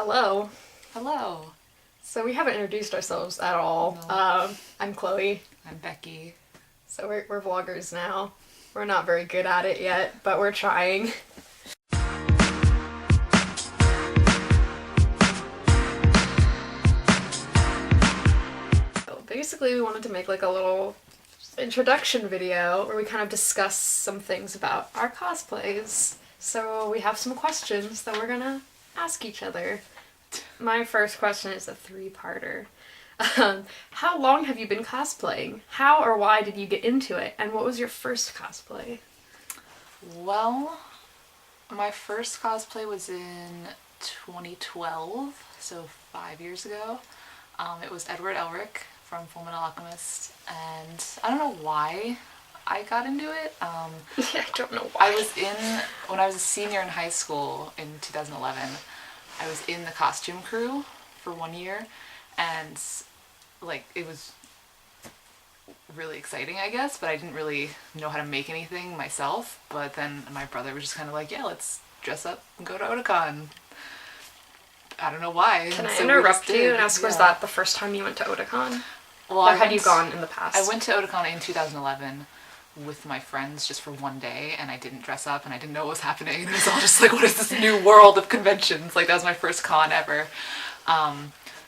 Hello. Hello. So we haven't introduced ourselves at all. No. I'm Chloe. I'm Becky. So we're vloggers now. We're not very good at it yet, but we're trying. So basically we wanted to make like a little introduction video where we kind of discuss some things about our cosplays. So we have some questions that we're gonna ask each other. My first question is a three-parter. How long have you been cosplaying? How or why did you get into it? And what was your first cosplay? Well, my first cosplay was in 2012, so 5 years ago. It was Edward Elric from Fullmetal Alchemist, and I don't know why I got into it. Yeah, I don't know why. When I was a senior in high school in 2011, I was in the costume crew for 1 year, and like it was really exciting, I guess, but I didn't really know how to make anything myself. But then my brother was just kind of like, yeah, let's dress up and go to Otakon. I don't know why. Can I So we interrupt just you did, and ask, was yeah. that the first time you went to Otakon? Well, Or had you gone in the past? I went to Otakon in 2011 with my friends just for one day, and I didn't dress up and I didn't know what was happening. It was all just like, what is this new world of conventions? Like, that was my first con ever.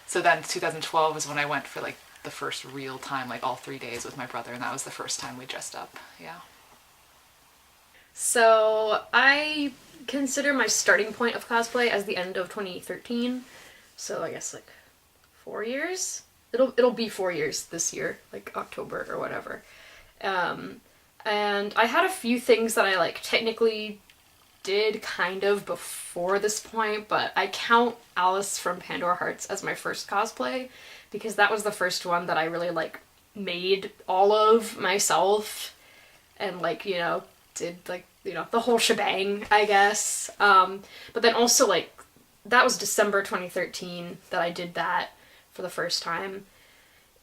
So then 2012 was when I went for like the first real time, like all 3 days with my brother, and that was the first time we dressed up. Yeah. So I consider my starting point of cosplay as the end of 2013. So I guess like 4 years. It'll be 4 years this year, like October or whatever. And I had a few things that I like technically did kind of before this point, but I count Alice from Pandora Hearts as my first cosplay because that was the first one that I really like made all of myself and like, did like, the whole shebang, I guess. But then also like that was December 2013 that I did that for the first time.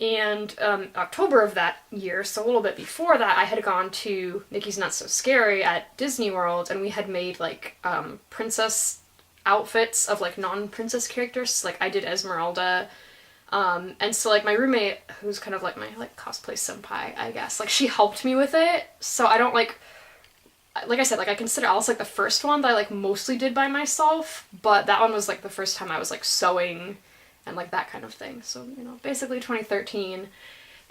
And October of that year, so a little bit before that, I had gone to Mickey's Not So Scary at Disney World, and we had made like princess outfits of like non-princess characters. Like I did Esmeralda, and so like my roommate, who's kind of like my like cosplay senpai, I guess, like she helped me with it. So I don't like I said, like I consider Alice like the first one that I like mostly did by myself, but that one was like the first time I was like sewing and like that kind of thing. So, basically 2013.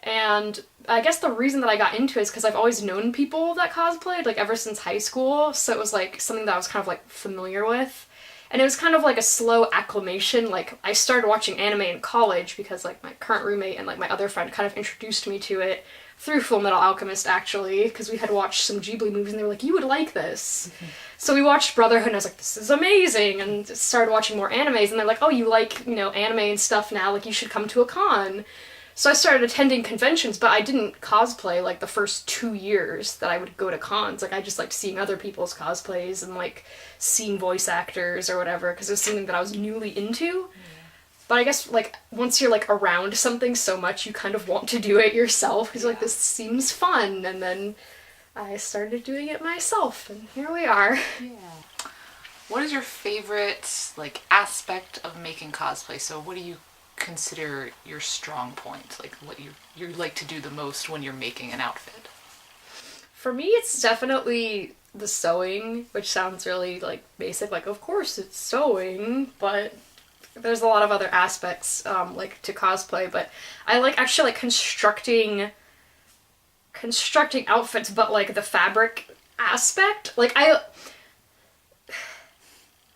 And I guess the reason that I got into it is because I've always known people that cosplayed, like ever since high school. So it was like something that I was kind of like familiar with. And it was kind of like a slow acclimation. Like I started watching anime in college because like my current roommate and like my other friend kind of introduced me to it through Fullmetal Alchemist actually, because we had watched some Ghibli movies and they were like, you would like this. So we watched Brotherhood and I was like, this is amazing, and started watching more animes and they're like, oh, you like, anime and stuff now, like you should come to a con. So I started attending conventions, but I didn't cosplay like the first 2 years that I would go to cons. Like I just liked seeing other people's cosplays and like seeing voice actors or whatever, because it was something that I was newly into. But I guess, like, once you're, like, around something so much, you kind of want to do it yourself, because you're like, this seems fun, and then I started doing it myself, and here we are. Yeah. What is your favorite, like, aspect of making cosplay? So what do you consider your strong point? Like, what you like to do the most when you're making an outfit? For me, it's definitely the sewing, which sounds really, like, basic, like, of course it's sewing, but there's a lot of other aspects, like, to cosplay, but I like actually, like, constructing outfits, but, like, the fabric aspect. Like,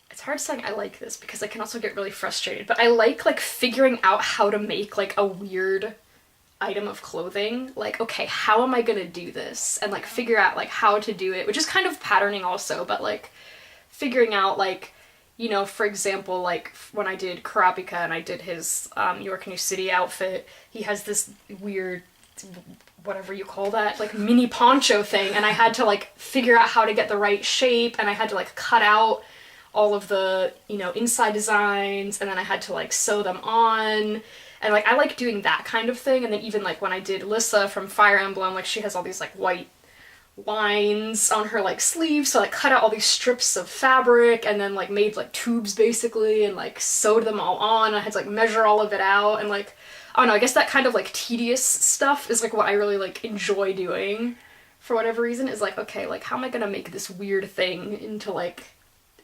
it's hard saying I like this, because I can also get really frustrated, but I like, figuring out how to make, like, a weird item of clothing. Like, okay, how am I gonna do this? And, like, figure out, like, how to do it, which is kind of patterning also, but, like, figuring out, like, for example, like, when I did Kurapika and I did his York New City outfit, he has this weird, whatever you call that, like, mini poncho thing, and I had to, like, figure out how to get the right shape, and I had to, like, cut out all of the, inside designs, and then I had to, like, sew them on, and, like, I like doing that kind of thing, and then even, like, when I did Lissa from Fire Emblem, like, she has all these, like, white lines on her like sleeves, so like cut out all these strips of fabric and then like made like tubes basically and like sewed them all on. I had to like measure all of it out and like I don't know, I guess that kind of like tedious stuff is like what I really like enjoy doing for whatever reason, is like, okay, like how am I gonna make this weird thing into like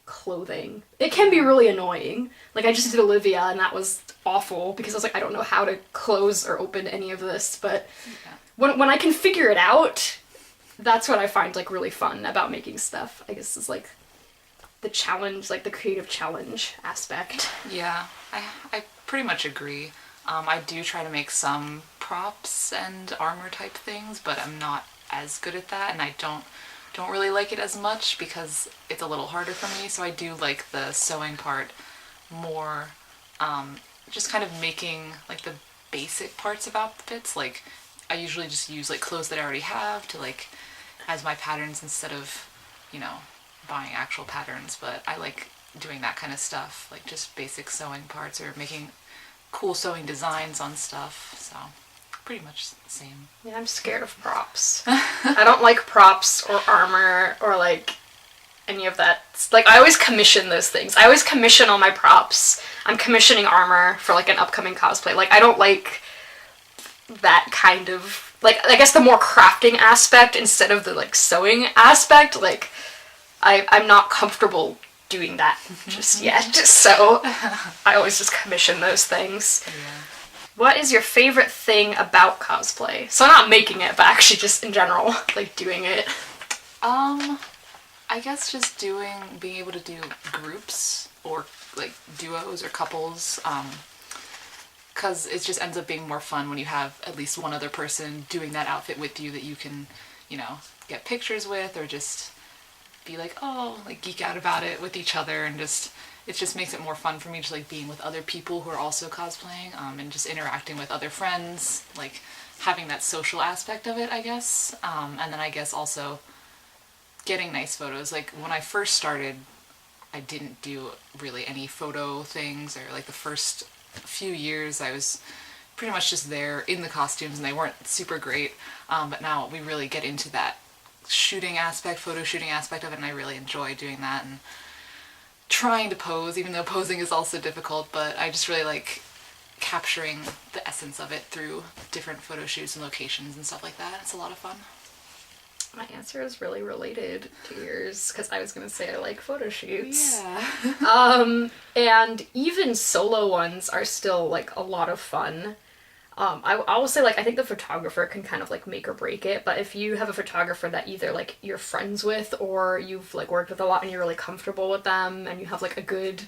clothing? It can be really annoying. Like I just did Olivia and that was awful because I was like, I don't know how to close or open any of this, but when I can figure it out, that's what I find like really fun about making stuff, I guess, is like the challenge, like the creative challenge aspect. Yeah, I pretty much agree. I do try to make some props and armor type things, but I'm not as good at that, and I don't really like it as much because it's a little harder for me. So I do like the sewing part more. Just kind of making like the basic parts of outfits. Like I usually just use like clothes that I already have to like as my patterns instead of, you know, buying actual patterns. But I like doing that kind of stuff, like just basic sewing parts or making cool sewing designs on stuff, so pretty much the same. Yeah, I'm scared of props. I don't like props or armor or like any of that. Like I always commission those things. I always commission all my props. I'm commissioning armor for like an upcoming cosplay. Like I don't like that kind of, like I guess the more crafting aspect instead of the like sewing aspect. Like I'm not comfortable doing that just yet, so I always just commission those things. Yeah. What is your favorite thing about cosplay? So not making it, but actually just in general, like doing it. I guess just being able to do groups or like duos or couples, because it just ends up being more fun when you have at least one other person doing that outfit with you that you can, you know, get pictures with or just be like, oh, like geek out about it with each other, and just it just makes it more fun for me, just like being with other people who are also cosplaying, and just interacting with other friends, like having that social aspect of it, I guess. And then I guess also getting nice photos. Like when I first started, I didn't do really any photo things, or like the first few years I was pretty much just there in the costumes and they weren't super great. But now we really get into that photo shooting aspect of it, and I really enjoy doing that and trying to pose, even though posing is also difficult, but I just really like capturing the essence of it through different photo shoots and locations and stuff like that. It's a lot of fun. My answer is really related to yours, because I was going to say I like photo shoots. Yeah. And even solo ones are still like a lot of fun. I will say, like, I think the photographer can kind of, like, make or break it, but if you have a photographer that either, like, you're friends with or you've, like, worked with a lot and you're really comfortable with them and you have, like, a good,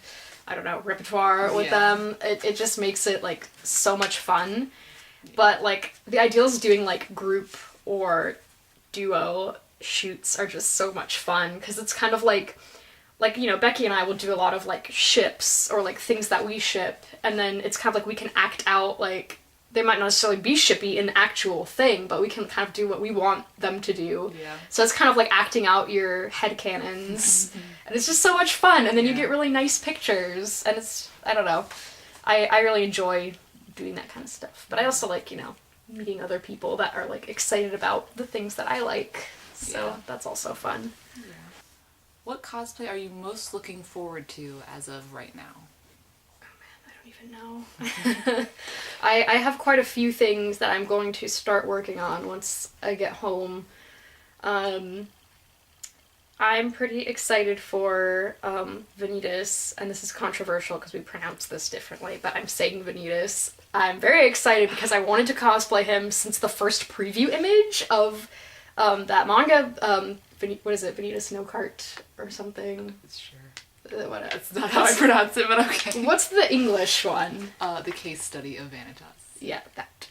I don't know, repertoire with them, it just makes it, like, so much fun. But, like, the ideals of doing, like, group or duo shoots are just so much fun, because it's kind of like, you know, Becky and I will do a lot of, like, ships or, like, things that we ship, and then it's kind of like we can act out, like, they might not necessarily be shippy in the actual thing, but we can kind of do what we want them to do. Yeah. So it's kind of like acting out your headcanons. And it's just so much fun. And then you get really nice pictures. And it's, I don't know. I really enjoy doing that kind of stuff. But I also like, you know, meeting other people that are like excited about the things that I like. So that's also fun. Yeah. What cosplay are you most looking forward to as of right now? Even know. I have quite a few things that I'm going to start working on once I get home. I'm pretty excited for Vanitas, and this is controversial because we pronounce this differently, but I'm saying Vanitas. I'm very excited because I wanted to cosplay him since the first preview image of that manga, what is it, Vanitas No Cart or something? Sure. That's not how I pronounce it, but okay. What's the English one? The Case Study of Vanitas. Yeah, that.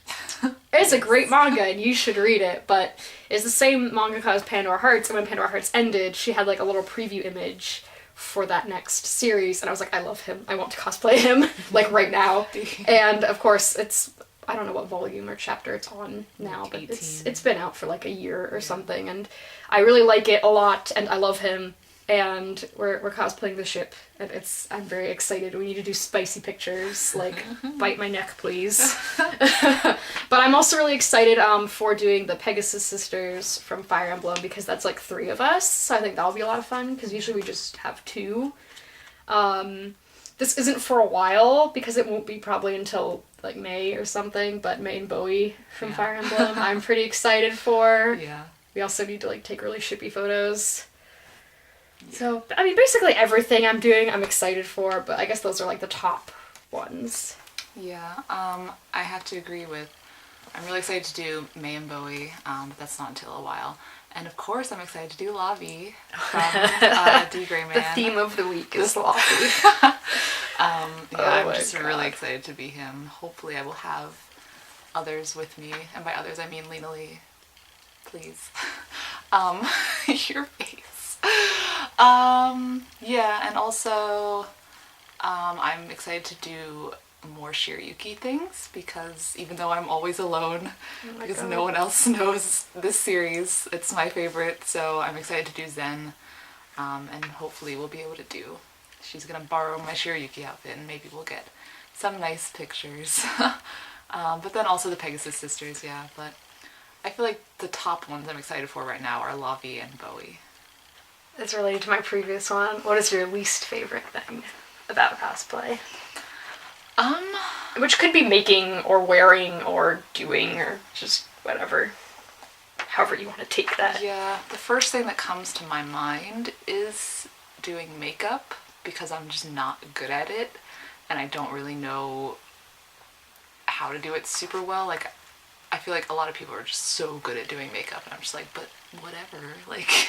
It's a great manga, and you should read it, but it's the same mangaka as Pandora Hearts, and when Pandora Hearts ended, she had, like, a little preview image for that next series, and I was like, I love him. I want to cosplay him, like, right now. And, of course, it's, I don't know what volume or chapter it's on now, but 18. It's been out for, like, a year or something, and I really like it a lot, and I love him. and we're cosplaying the ship, and I'm very excited. We need to do spicy pictures, like bite my neck, please. But I'm also really excited for doing the Pegasus sisters from Fire Emblem, because that's like 3 of us, so I think that'll be a lot of fun, because usually we just have 2. This isn't for a while, because it won't be probably until like May or something, but May and Bowie from Fire Emblem I'm pretty excited for. Yeah. We also need to like take really shippy photos. Yeah. So, I mean, basically everything I'm doing I'm excited for, but I guess those are like the top ones. Yeah, I have to agree with, I'm really excited to do May and Bowie, but that's not until a while. And of course I'm excited to do Lavi from D. Gray Man. The theme of the week is Lavi. I'm just really excited to be him. Hopefully I will have others with me, and by others I mean Lena Lee. Please. Your face. Yeah, and also I'm excited to do more Shiryuki things, because even though I'm always alone, because no one else knows this series, it's my favorite, so I'm excited to do Zen, and hopefully we'll be able to do. She's gonna borrow my Shiryuki outfit, and maybe we'll get some nice pictures. But then also the Pegasus sisters, yeah, but I feel like the top ones I'm excited for right now are Lavi and Bowie. It's related to my previous one. What is your least favorite thing about cosplay? Which could be making or wearing or doing or just whatever. However you want to take that. Yeah, the first thing that comes to my mind is doing makeup, because I'm just not good at it and I don't really know how to do it super well. Like, I feel like a lot of people are just so good at doing makeup, and I'm just like, but whatever, like,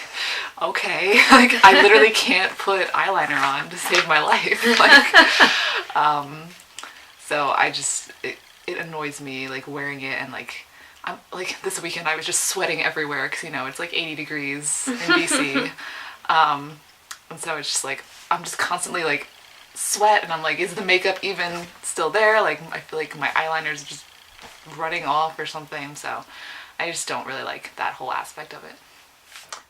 okay. Like, I literally can't put eyeliner on to save my life. Like, so I just, it annoys me, like, wearing it, and like, I'm like, this weekend I was just sweating everywhere, because, you know, it's like 80 degrees in BC. And so it's just like, I'm just constantly like sweat, and I'm like, is the makeup even still there? Like, I feel like my eyeliner's just running off or something, so I just don't really like that whole aspect of it.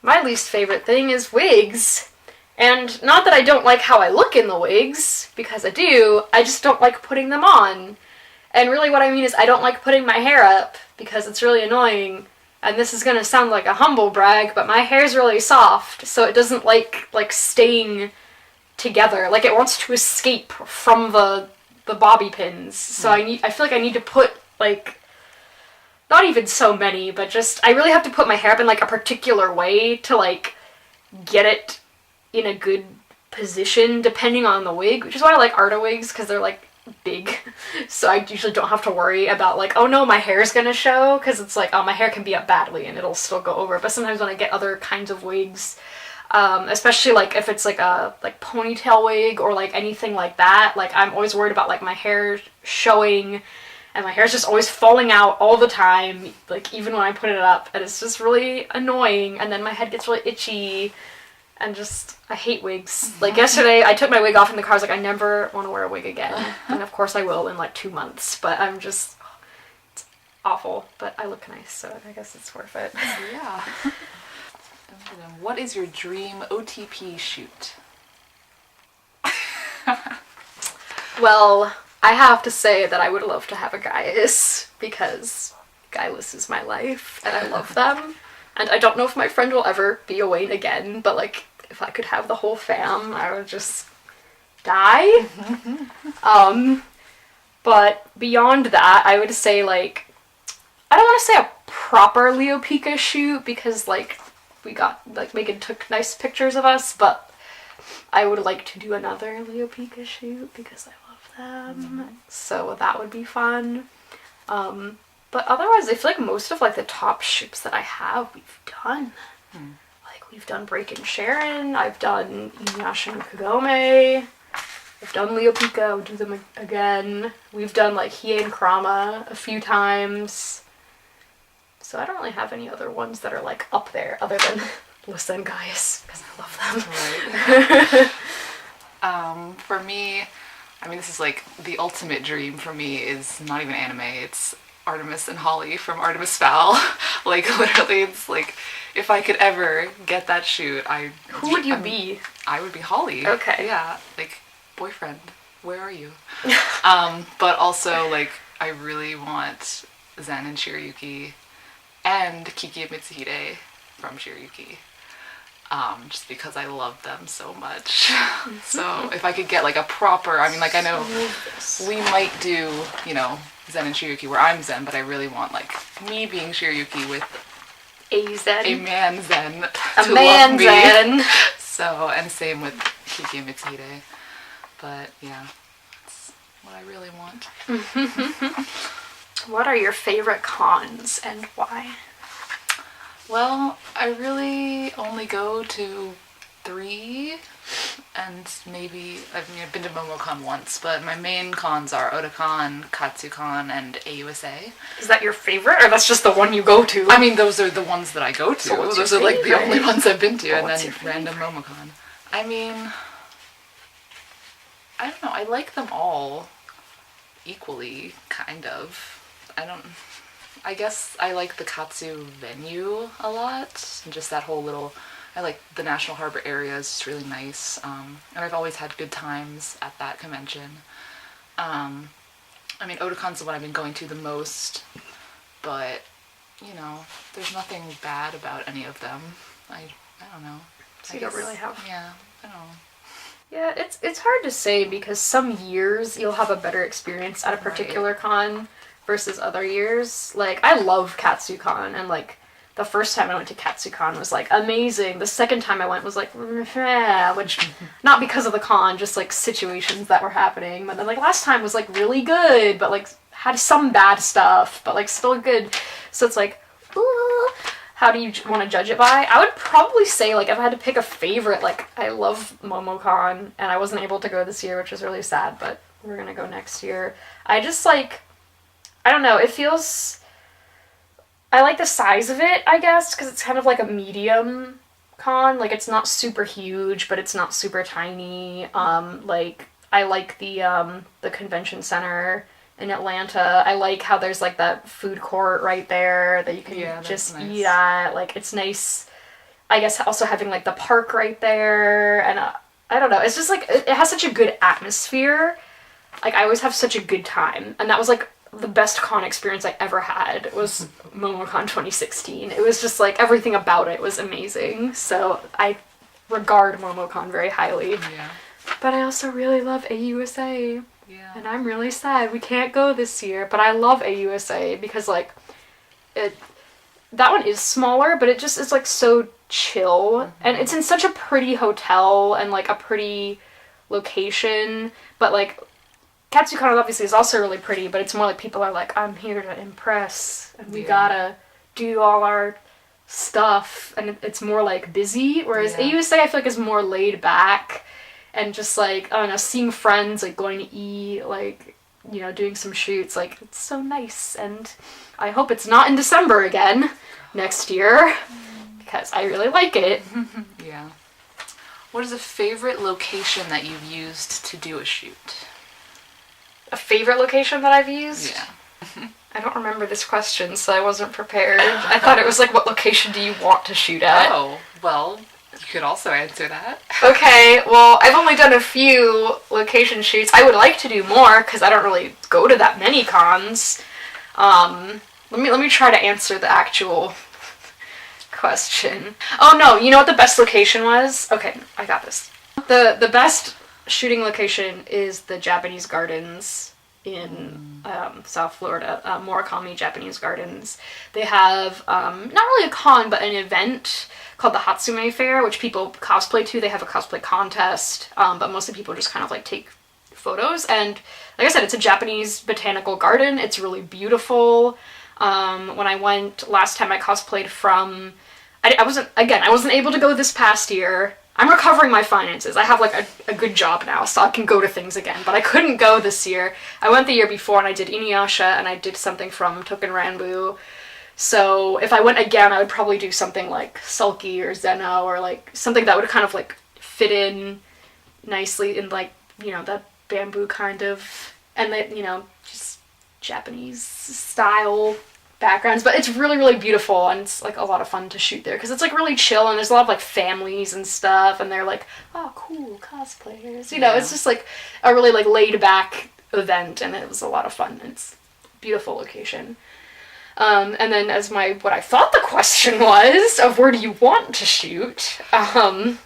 My least favorite thing is wigs. And not that I don't like how I look in the wigs, because I do, I just don't like putting them on. And really what I mean is I don't like putting my hair up, because it's really annoying. And this is gonna sound like a humble brag, but my hair's really soft, so it doesn't like staying together. Like, it wants to escape from the bobby pins. So I feel like I need to put, like, not even so many, but just, I really have to put my hair up in like a particular way to like get it in a good position depending on the wig, which is why I like Arta wigs, because they're like big, so I usually don't have to worry about like, oh no, my hair's gonna show, because it's like, oh, my hair can be up badly and it'll still go over. But sometimes when I get other kinds of wigs, especially like if it's like a ponytail wig or like anything like that, like I'm always worried about like my hair showing, and my hair's just always falling out all the time, like even when I put it up, and it's just really annoying, and then my head gets really itchy. And just, I hate wigs. Like, yesterday, I took my wig off in the car. I was like, I never want to wear a wig again. And of course I will in like 2 months. But I'm just, it's awful. But I look nice, so I guess it's worth it. Yeah. What is your dream OTP shoot? Well, I have to say that I would love to have a Gaius, because Gaius is my life, and I love them. And I don't know if my friend will ever be a Wayne again, but like, if I could have the whole fam, I would just die. But beyond that, I would say like, I don't want to say a proper Leo Pika shoot, because like, we got, like, Megan took nice pictures of us, but I would like to do another Leo Pika shoot, because I love them. So that would be fun. But otherwise, I feel like most of like the top ships that I have, we've done. Like, we've done Break and Sharon, I've done Inuyasha and Kagome, I've done Leo Pika, I would do them again. We've done like Hiei and Kurama a few times. So I don't really have any other ones that are like up there, other than Lissa and Gaius, because I love them. Right. For me, I mean, this is like the ultimate dream for me is not even anime, it's Artemis and Holly from Artemis Fowl. Like, literally, it's like, if I could ever get that shoot, Who would you be? I would be Holly. Okay. Yeah, like, boyfriend, where are you? But also, like, I really want Zen and Shirayuki and Kiki and Mitsuhide from Shirayuki. Just because I love them so much. So if I could get like a proper, I mean, like, I know we might do, you know, Zen and Shirayuki where I'm Zen, but I really want like me being Shirayuki with A Zen. a man Zen A to man love me. Zen. So, and same with Kiki and Mitsuhide. But yeah, that's what I really want. What are your favorite cons and why? Well, I really only go to 3, and maybe, I've been to MomoCon once, but my main cons are Otakon, Katsucon, and AUSA. Is that your favorite, or that's just the one you go to? I mean, those are the ones that I go to. So what's those your are like the favorite? only ones I've been to, Well, and what's then your random MomoCon. I mean, I don't know, I like them all equally, kind of. I guess I like the Katsu venue a lot, and just that whole little, I like the National Harbor area is just really nice, and I've always had good times at that convention. I mean, Otakon's the one I've been going to the most, but, you know, there's nothing bad about any of them. I don't know. So you don't really have... Yeah, I don't know. Yeah, it's hard to say because some years you'll have a better experience at a particular con versus other years. Like, I love KatsuCon, and like the first time I went to KatsuCon was like amazing. The second time I went was like, which not because of the con, just like situations that were happening. But then like last time was like really good, but like had some bad stuff, but like still good. So it's like, ooh. How do you want to judge it by? I would probably say, like, if I had to pick a favorite, like, I love MomoCon, and I wasn't able to go this year, which is really sad, but we're gonna go next year. I just, like, I don't know, it feels... I like the size of it, I guess, because it's kind of like a medium con. Like, it's not super huge, but it's not super tiny. Like, I like the convention center in Atlanta. I like how there's like that food court right there that you can just eat at. Like, it's nice. I guess also having like the park right there, and I don't know. It's just like it has such a good atmosphere. Like, I always have such a good time, and that was like the best con experience I ever had was MomoCon 2016. It was just like everything about it was amazing. So I regard MomoCon very highly. Yeah. But I also really love AUSA. Yeah. And I'm really sad we can't go this year, but I love AUSA because, like, that one is smaller, but it just is, like, so chill. Mm-hmm. And it's in such a pretty hotel and, like, a pretty location. But, like, KatsuCon obviously is also really pretty, but it's more like people are like, I'm here to impress, and we gotta do all our stuff. And it's more, like, busy, whereas AUSA I feel like is more laid back. And just, like, I don't know, seeing friends, like, going to eat, like, you know, doing some shoots, like, it's so nice. And I hope it's not in December again next year, because I really like it. Yeah. What is a favorite location that you've used to do a shoot? A favorite location that I've used? Yeah. I don't remember this question, so I wasn't prepared. I thought it was, like, what location do you want to shoot at? Oh, well... You could also answer that. Okay, well, I've only done a few location shoots. I would like to do more, because I don't really go to that many cons. Let me try to answer the actual question. Oh no, you know what the best location was? Okay, I got this. The best shooting location is the Japanese Gardens in South Florida, Murakami Japanese Gardens. They have, not really a con, but an event called the Hatsume Fair, which people cosplay to. They have a cosplay contest, but mostly people just kind of like take photos. And like I said, it's a Japanese botanical garden. It's really beautiful. When I went last time, I cosplayed from... I wasn't able to go this past year. I'm recovering my finances. I have like a good job now, so I can go to things again, but I couldn't go this year. I went the year before and I did Inuyasha and I did something from Token Ranbu. So if I went again, I would probably do something like Sulky or Zeno, or like something that would kind of like fit in nicely in, like, you know, that bamboo kind of, and that, you know, just Japanese style backgrounds, but it's really, really beautiful, and it's like a lot of fun to shoot there because it's like really chill, and there's a lot of like families and stuff, and they're like, oh, cool cosplayers, you know. It's just like a really like laid back event, and it was a lot of fun. It's a beautiful location. And then as what I thought the question was of where do you want to shoot, I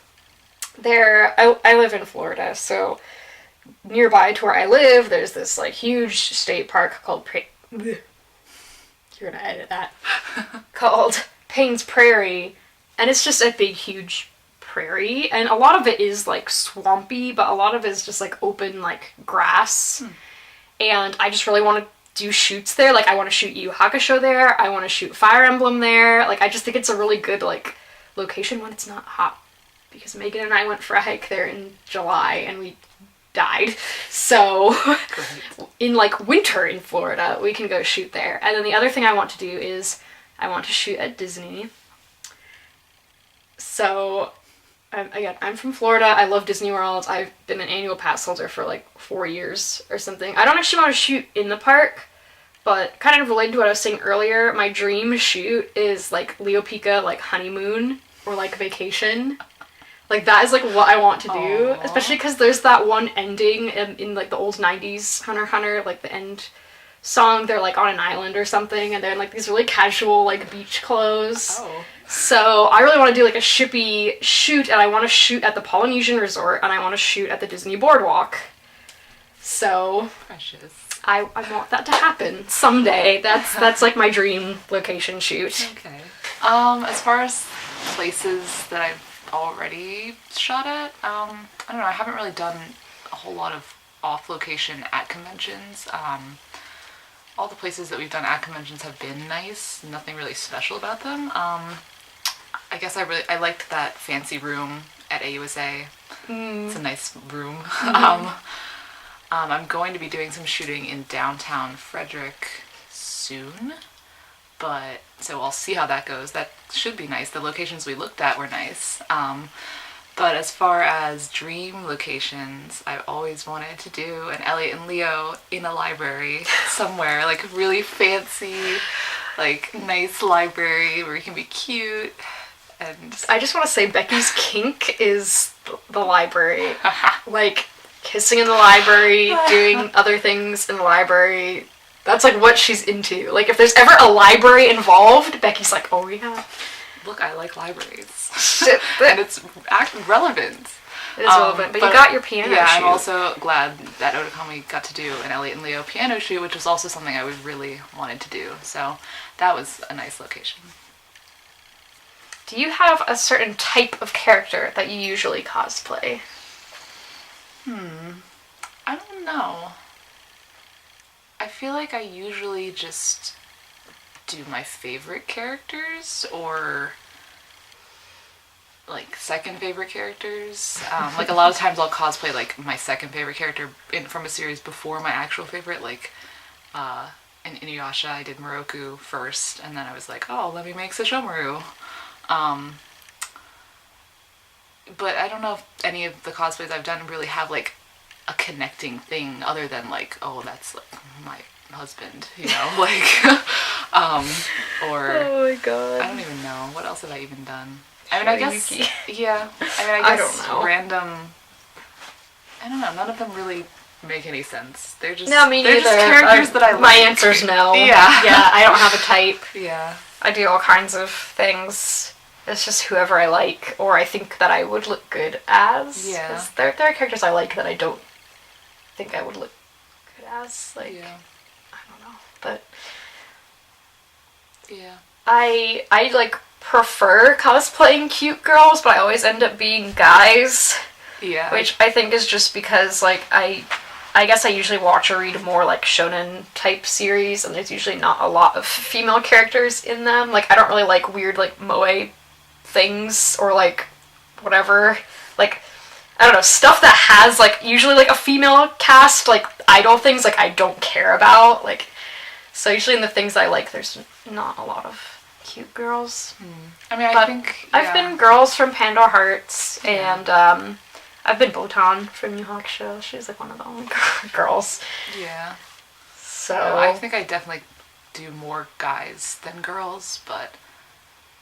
live in Florida, so nearby to where I live, there's this like huge state park called you're gonna edit that called Payne's Prairie, and it's just a big huge prairie, and a lot of it is like swampy, but a lot of it is just like open like grass. And I just really want to do shoots there. Like I want to shoot Yu Hakusho there, I want to shoot Fire Emblem there. Like I just think it's a really good like location when it's not hot, because Megan and I went for a hike there in July and we died. So in like winter in Florida, we can go shoot there. And then the other thing I want to do is I want to shoot at Disney. So again, I'm from Florida. I love Disney World. I've been an annual pass holder for like 4 years or something. I don't actually want to shoot in the park, but kind of related to what I was saying earlier, my dream shoot is like Leo Pika, like honeymoon or like vacation. Like, that is, like, what I want to do. Aww. Especially because there's that one ending in, like, the old 90s Hunter x Hunter, like, the end song. They're, like, on an island or something, and they're in, like, these really casual, like, beach clothes. Oh. So, I really want to do, like, a shippy shoot, and I want to shoot at the Polynesian Resort, and I want to shoot at the Disney Boardwalk. So... Precious. I want that to happen someday. That's, like, my dream location shoot. Okay. As far as places that I've already shot at, I don't know, I haven't really done a whole lot of off-location at conventions. All the places that we've done at conventions have been nice, nothing really special about them. I guess I liked that fancy room at AUSA. It's a nice room. I'm going to be doing some shooting in downtown Frederick soon, but so I'll see how that goes. That should be nice. The locations we looked at were nice. But as far as dream locations, I've always wanted to do an Elliot and Leo in a library somewhere, like really fancy, like nice library where you can be cute. And I just want to say Becky's kink is the library. Like kissing in the library, doing other things in the library. That's like what she's into. Like if there's ever a library involved, Becky's like, oh yeah. Look, I like libraries. And it's relevant. It is relevant, but you got your piano shoot. Yeah, I'm also glad that Otakon we got to do an Elliot and Leo piano shoot, which was also something I really wanted to do. So that was a nice location. Do you have a certain type of character that you usually cosplay? I don't know. I feel like I usually just do my favorite characters or like second favorite characters. Like a lot of times I'll cosplay like my second favorite character from a series before my actual favorite. Like in Inuyasha I did Moroku first, and then I was like, oh, let me make Sesshomaru. But I don't know if any of the cosplays I've done really have like a connecting thing other than like, oh, that's like my husband, you know, like, or oh my god, I don't even know what else have I even done. I mean, I guess, yeah. I mean, I guess don't know. Random. I don't know. None of them really make any sense. They're just no, me neither. They're just characters that I like. My answer's no. Yeah, yeah. I don't have a type. Yeah. I do all kinds of things. It's just whoever I like, or I think that I would look good as. Yeah. There are characters I like that I don't think I would look good as. Like, yeah. I don't know, but yeah. I like prefer cosplaying cute girls, but I always end up being guys. Yeah. Which I think is just because like I guess I usually watch or read more like shonen type series, and there's usually not a lot of female characters in them. Like I don't really like weird like moe things or like whatever. Like I don't know, stuff that has like usually like a female cast, like idol things, like I don't care about. Like so usually in the things I like there's not a lot of cute girls. I mean, I think I've been girls from Pandora Hearts, and I've been Botan from Yu Hakusho. She's like one of the only girls. Yeah. So Yeah, I think I definitely do more guys than girls, but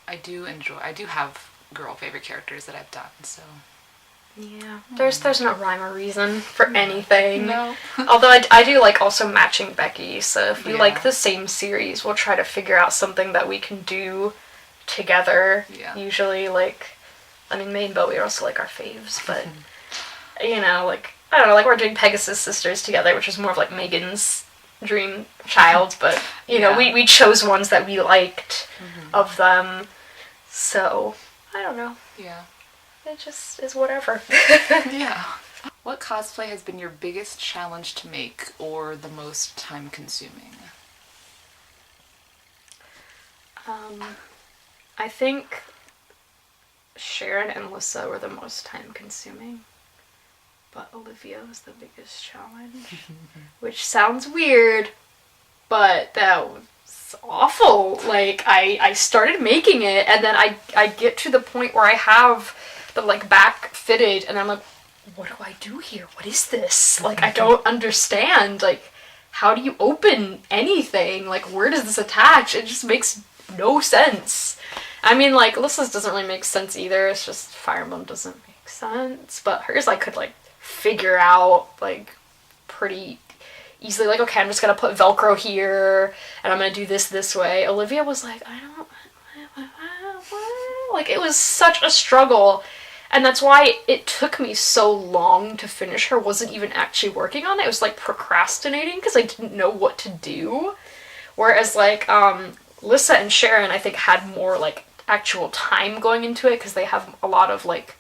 I do have girl favorite characters that I've done, so. yeah, there's no rhyme or reason for anything. No. Although I do like also matching Becky, so if we like Yeah. the same series, we'll try to figure out something that we can do together. Yeah. Usually, like, I mean, May and Bowie are also like our faves, but you know, like, I don't know, like we're doing Pegasus Sisters together, which is more of like Megan's dream child, but you know, Yeah. we chose ones that we liked of them, so I don't know. Yeah. It just is whatever. Yeah. What cosplay has been your biggest challenge to make or the most time consuming? I think Sharon and Lissa were the most time consuming, but Olivia was the biggest challenge. Which sounds weird, but that was awful. Like, I started making it, and then I get to the point where I have the, like, back fitted, and I'm like, what do I do here? What is this? Like, I don't understand. Like, how do you open anything? Like, where does this attach? It just makes no sense. I mean, like, Lissa's doesn't really make sense either. It's just Fire Emblem doesn't make sense. But hers I could, like, figure out, like, pretty easily. Like, okay, I'm just gonna put Velcro here, and I'm gonna do this way. Olivia was like, I don't... Like, it was such a struggle. And that's why it took me so long to finish her. Wasn't even actually working on it. It was, like, procrastinating because I didn't know what to do. Whereas, like, Lissa and Sharon, I think, had more, like, actual time going into it because they have a lot of, like,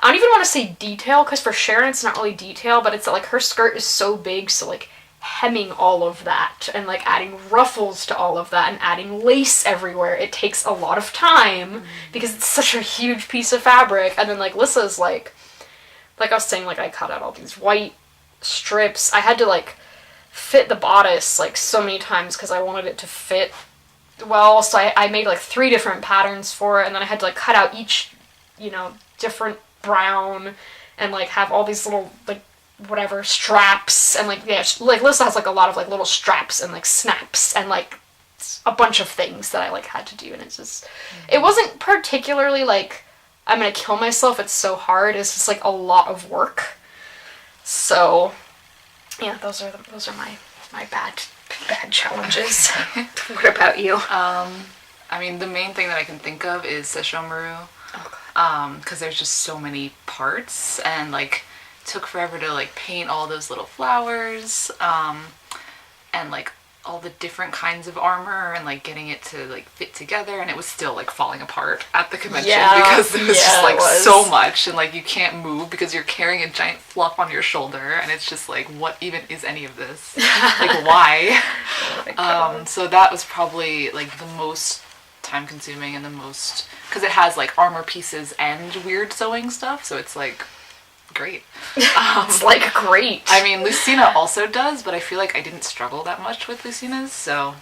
I don't even want to say detail, because for Sharon it's not really detail, but it's like her skirt is so big, so like hemming all of that and like adding ruffles to all of that and adding lace everywhere, it takes a lot of time because it's such a huge piece of fabric. And then like Lissa's like I was saying, like I cut out all these white strips. I had to like fit the bodice like so many times because I wanted it to fit well, so I made like 3 different patterns for it, and then I had to like cut out each, you know, different brown and like have all these little like whatever straps, and like yeah, like Lissa has like a lot of like little straps and like snaps and like a bunch of things that I like had to do, and it's just it wasn't particularly like I'm gonna kill myself, it's so hard, it's just like a lot of work. So yeah, those are my bad challenges. What about you? I mean, the main thing that I can think of is Sesshomaru. Oh god. Because there's just so many parts, and like took forever to like paint all those little flowers, and like all the different kinds of armor, and like getting it to like fit together, and it was still like falling apart at the convention because there was just like so much, and like you can't move because you're carrying a giant fluff on your shoulder, and it's just like, what even is any of this? Like, why? So that was probably like the most time consuming and the most, because it has like armor pieces and weird sewing stuff, so it's like great. It's like great. I mean, Lucina also does, but I feel like I didn't struggle that much with Lucina's, so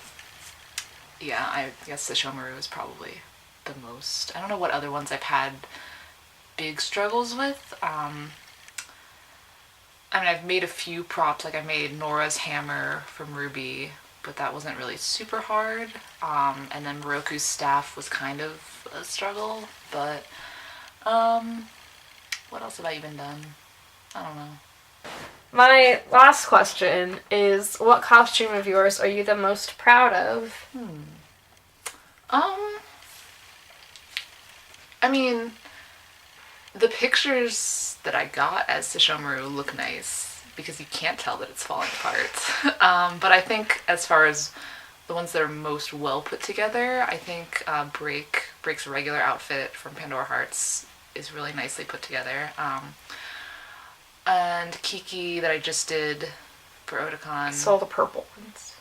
yeah, I guess the Shomaru is probably the most. I don't know what other ones I've had big struggles with. I mean, I've made a few props, like I made Nora's hammer from Ruby, but that wasn't really super hard. And then Moroku's staff was kind of a struggle, but what else have I even done? I don't know. My last question is, what costume of yours are you the most proud of? I mean, the pictures that I got as Sesshomaru look nice because you can't tell that it's falling apart. But I think as far as the ones that are most well put together, I think Break's regular outfit from Pandora Hearts is really nicely put together. And Kiki that I just did for Otakon. So all the purple ones.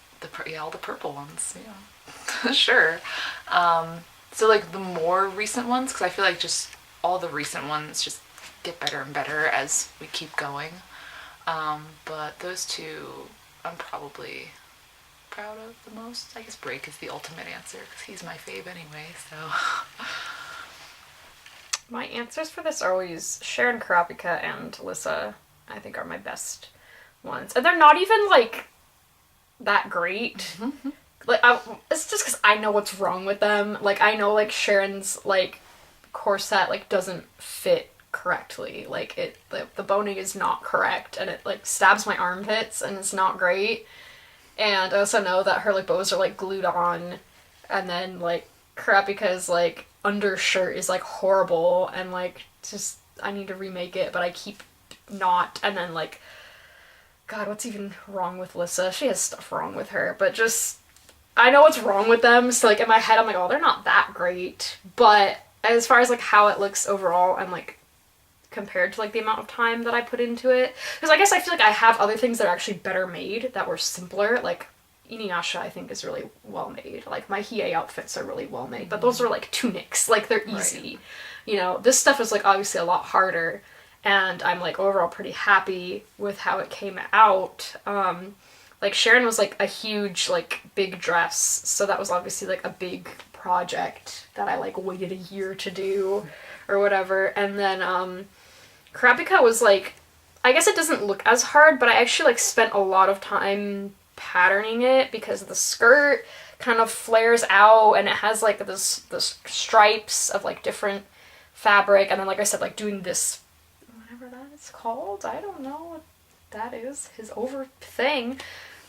All the purple ones. Yeah, sure. So like the more recent ones, because I feel like just all the recent ones just get better and better as we keep going. But those two, I'm probably proud of the most. I guess Break is the ultimate answer because he's my fave anyway. So. My answers for this are always Sharon Karapika and Lissa, I think, are my best ones. And they're not even, like, that great. Like, it's just because I know what's wrong with them. Like, I know, like, Sharon's, like, corset, like, doesn't fit correctly. Like, the boning is not correct, and it, like, stabs my armpits, and it's not great. And I also know that her, like, bows are, like, glued on, and then, like, crap because, like, undershirt is, like, horrible, and, like, just, I need to remake it, but I keep not, and then, like, God, what's even wrong with Lissa? She has stuff wrong with her, but just, I know what's wrong with them, so, like, in my head, I'm like, oh, they're not that great, but as far as, like, how it looks overall, and, like, compared to, like, the amount of time that I put into it, because I guess I feel like I have other things that are actually better made, that were simpler, like, Inuyasha, I think, is really well made. Like, my Hiei outfits are really well made, but those are, like, tunics, like, they're easy. Right. You know, this stuff is, like, obviously a lot harder, and I'm, like, overall pretty happy with how it came out. Like, Sharon was, like, a huge, like, big dress, so that was obviously, like, a big project that I, like, waited a year to do, or whatever, and then, Kurapika was, like, I guess it doesn't look as hard, but I actually, like, spent a lot of time patterning it, because the skirt kind of flares out, and it has, like, this stripes of, like, different fabric, and then, like I said, like, doing this, whatever that is called, I don't know what that is, his over thing,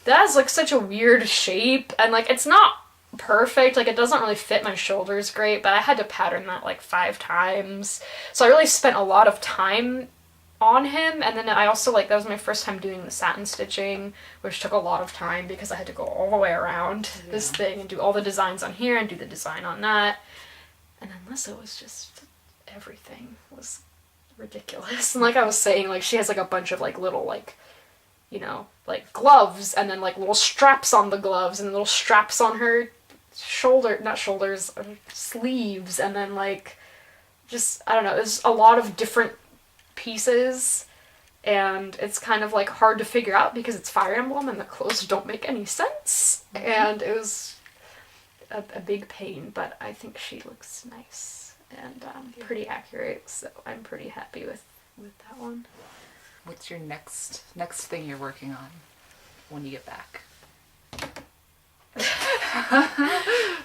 that has, like, such a weird shape, and, like, it's not perfect, like, it doesn't really fit my shoulders great, but I had to pattern that, like, 5 times, so I really spent a lot of time on him, and then I also, like, that was my first time doing the satin stitching, which took a lot of time, because I had to go all the way around this thing, and do all the designs on here, and do the design on that, and then Lissa was just, everything was ridiculous, and like I was saying, like, she has, like, a bunch of, like, little, like, you know, like, gloves, and then, like, little straps on the gloves, and little straps on her sleeves, and then, like, just, I don't know, there's a lot of different pieces, and it's kind of, like, hard to figure out because it's Fire Emblem and the clothes don't make any sense, and it was a big pain, but I think she looks nice and pretty accurate, so I'm pretty happy with that one. What's your next thing you're working on when you get back?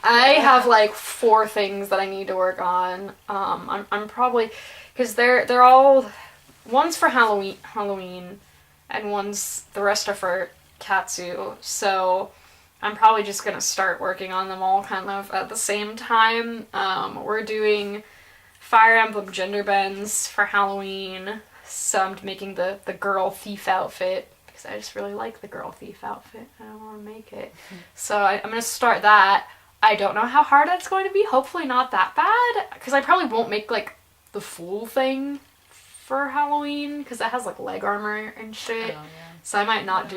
I have, like, 4 things that I need to work on. I'm probably, because they're all, one's for Halloween, and the rest are for Katsu. So I'm probably just gonna start working on them all kind of at the same time. We're doing Fire Emblem Gender Bends for Halloween, so I'm making the girl thief outfit, because I just really like the girl thief outfit, and I want to make it. So I'm going to start that. I don't know how hard that's going to be, hopefully not that bad, because I probably won't make, like, the full thing for Halloween, because that has, like, leg armor and shit, so I might not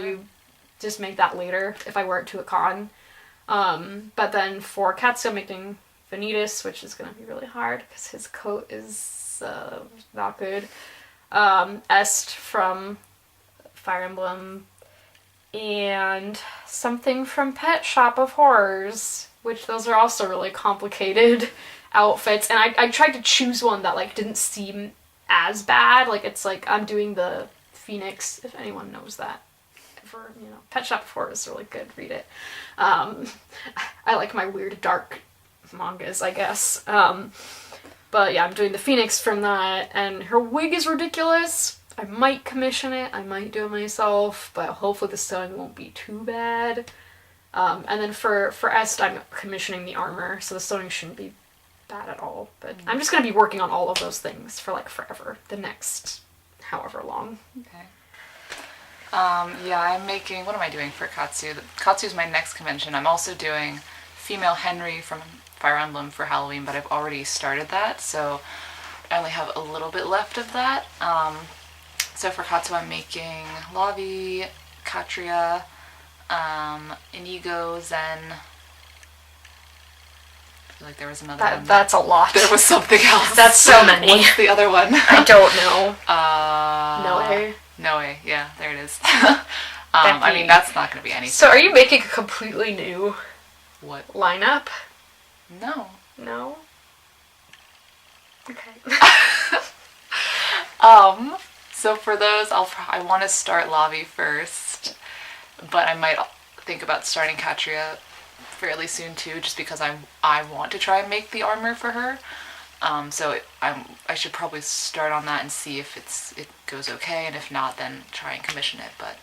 just make that later if I wear it to a con. But then for Katsu, I'm making Vanitas, which is going to be really hard, because his coat is not good. Est from Fire Emblem, and something from Pet Shop of Horrors, which those are also really complicated outfits, and I tried to choose one that, like, didn't seem as bad, like, it's like, I'm doing the Phoenix, if anyone knows that, for, you know, Pet Shop of Horrors is really good, read it. I like my weird dark mangas, I guess, but yeah, I'm doing the Phoenix from that, and her wig is ridiculous. I might commission it, I might do it myself, but hopefully the sewing won't be too bad. And then for Est, I'm commissioning the armor, so the sewing shouldn't be bad at all. But I'm just going to be working on all of those things for, like, forever, the next however long. Okay. Yeah, I'm making, what am I doing for Katsu? Katsu's my next convention. I'm also doing Female Henry from Fire Emblem for Halloween, but I've already started that, so I only have a little bit left of that. So for Katsu, I'm making Lavi, Katria, Inigo, Zen. I feel like there was another one. That's a lot. There was something else. That's so many. What's the other one? I don't know. Noe, yeah, there it is. I mean, that's not going to be anything. So are you making a completely new lineup? No. No? Okay. So for those, I want to start Lavi first, but I might think about starting Katria fairly soon too, just because I want to try and make the armor for her. I should probably start on that and see if it goes okay, and if not, then try and commission it. But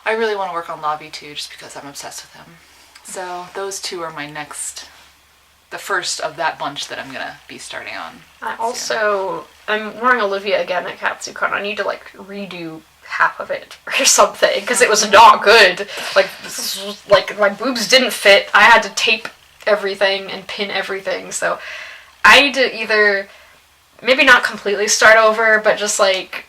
I really want to work on Lobby too, just because I'm obsessed with him. So those two are the first of that bunch that I'm gonna be starting on. I'm wearing Olivia again at Katsucon. I need to like redo half of it or something because it was not good. Like my boobs didn't fit. I had to tape everything and pin everything. So I need to either maybe not completely start over, but just like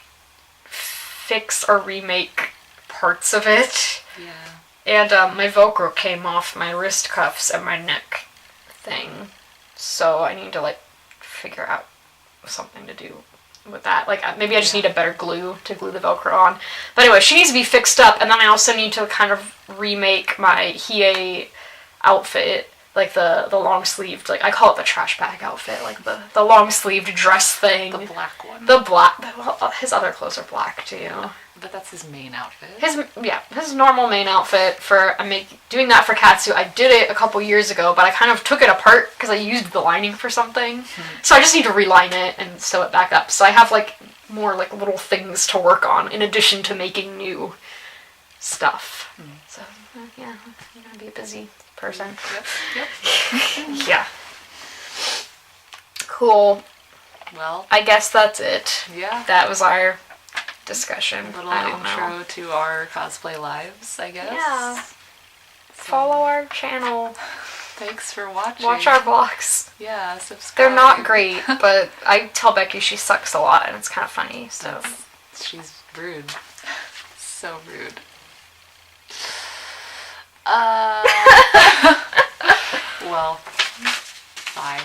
fix or remake parts of it. Yeah. And my Velcro came off my wrist cuffs and my neck thing, so I need to like figure out something to do with that. Like maybe I just need a better glue to glue the Velcro on. But anyway, she needs to be fixed up, and then I also need to kind of remake my Hiei outfit, like the long sleeved, like I call it the trash bag outfit, like the long sleeved dress thing. The black one. Well, his other clothes are black too. But that's his main outfit. His normal main outfit doing that for Katsu. I did it a couple years ago, but I kind of took it apart because I used the lining for something. So I just need to reline it and sew it back up. So I have like more like little things to work on in addition to making new stuff. So yeah, I'm gonna be a busy person. Yep. Yeah. Cool. Well, I guess that's it. Yeah. That was our discussion. Little intro to our cosplay lives, I guess. Yeah. Follow our channel. Thanks for watching. Watch our vlogs. Yeah, subscribe. They're not great, but I tell Becky she sucks a lot, and it's kind of funny. So she's rude. So rude. Well, bye.